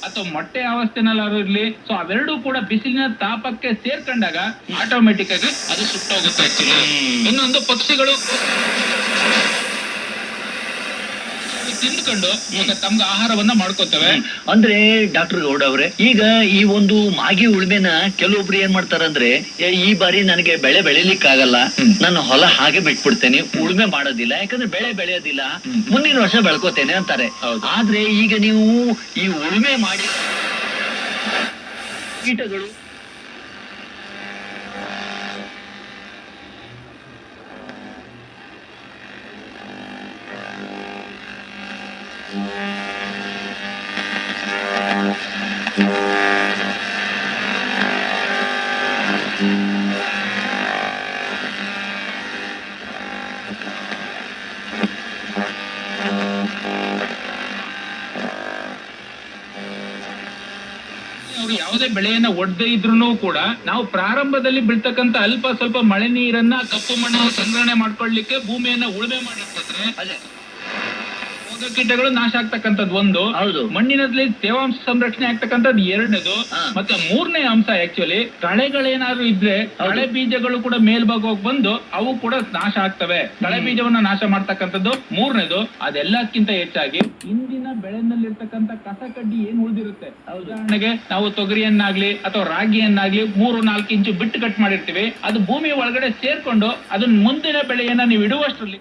ಅಥವಾ ಮೊಟ್ಟೆ ಅವಸ್ಥೆನಲ್ಲಾದ್ರೂ ಇರ್ಲಿ, ಸೊ ಅವೆರಡೂ ಕೂಡ ಬಿಸಿಲಿನ ತಾಪಕ್ಕೆ ಸೇರ್ಕೊಂಡಾಗ ಆಟೋಮೆಟಿಕ್ ಆಗಿ ಅದು ಸುಟ್ಟೋಗುತ್ತೆ. ಆಕ್ಚುಲಿ ಇನ್ನೊಂದು ಪಕ್ಷಿಗಳು ತಿಂದ್ಕೊಂಡು ತಮ್ಗೆ ಆಹಾರವನ್ನ ಮಾಡ್ಕೋತವೆ. ಅಂದ್ರೆ ಡಾಕ್ಟರ್ ಗೌಡ ಅವ್ರೆ, ಈಗ ಈ ಒಂದು ಮಾಗಿ ಉಳ್ಮೆನ ಕೆಲವೊಬ್ರು ಏನ್ ಮಾಡ್ತಾರಂದ್ರೆ, ಈ ಬಾರಿ ನನಗೆ ಬೆಳೆ ಬೆಳಿಲಿಕ್ಕಾಗಲ್ಲ, ನಾನು ಹೊಲ ಹಾಗೆ ಬಿಟ್ಬಿಡ್ತೇನೆ, ಉಳ್ಮೆ ಮಾಡೋದಿಲ್ಲ, ಯಾಕಂದ್ರೆ ಬೆಳೆ ಬೆಳೆಯೋದಿಲ್ಲ, ಮುಂದಿನ ವರ್ಷ ಬೆಳ್ಕೋತೇನೆ ಅಂತಾರೆ. ಆದ್ರೆ ಈಗ ನೀವು ಈ ಉಳ್ಮೆ ಮಾಡಿ ಕೀಟಗಳು ಅವ್ರು ಯಾವುದೇ ಬೆಳೆಯನ್ನ ಒಡ್ದೇ ಇದ್ರು ಕೂಡ ನಾವು ಪ್ರಾರಂಭದಲ್ಲಿ ಬೀಳ್ತಕ್ಕಂತ ಅಲ್ಪ ಸ್ವಲ್ಪ ಮಳೆ ನೀರನ್ನ ಕಪ್ಪು ಮಣ್ಣು ಸಂಗ್ರಹಣೆ ಮಾಡ್ಕೊಳ್ಳಿಕ್ಕೆ ಭೂಮಿಯನ್ನ ಉಳುಮೆ ಮಾಡಿರ್ತದ್ರೆ ರೋಗ ಕೀಟಗಳು ನಾಶ ಆಗ್ತಕ್ಕಂಥದ್ದು ಒಂದು, ಮಣ್ಣಿನಲ್ಲಿ ತೇವಾಂಶ ಸಂರಕ್ಷಣೆ ಆಗ್ತಕ್ಕಂಥದ್ದು ಎರಡನೇದು, ಮತ್ತೆ ಮೂರನೇ ಅಂಶ ಆಕ್ಚುಲಿ ಕಳೆಗಳೇನಾದ್ರು ಇದ್ರೆ ಕಳೆ ಬೀಜಗಳು ಕೂಡ ಮೇಲ್ಭಾಗ ಹೋಗಿ ಬಂದು ಅವು ಕೂಡ ನಾಶ ಆಗ್ತವೆ. ಕಳೆ ಬೀಜವನ್ನ ನಾಶ ಮಾಡ್ತಕ್ಕಂಥದ್ದು ಮೂರನೇದು. ಅದೆಲ್ಲಕ್ಕಿಂತ ಹೆಚ್ಚಾಗಿ ಇಂದಿನ ಬೆಳೆನಲ್ಲಿರ್ತಕ್ಕಂಥ ಕಸ ಕಡ್ಡಿ ಏನ್ ಉಳಿದಿರುತ್ತೆ, ಉದಾಹರಣೆಗೆ ನಾವು ತೊಗರಿಯನ್ನಾಗ್ಲಿ ಅಥವಾ ರಾಗಿಯನ್ನಾಗ್ಲಿ 3-4 ಇಂಚು ಬಿಟ್ಟು ಕಟ್ ಮಾಡಿರ್ತೀವಿ, ಅದು ಭೂಮಿ ಒಳಗಡೆ ಸೇರ್ಕೊಂಡು ಅದನ್ನ ಮುಂದಿನ ಬೆಳೆಯನ್ನ ನೀವು ಇಡುವಷ್ಟರಲ್ಲಿ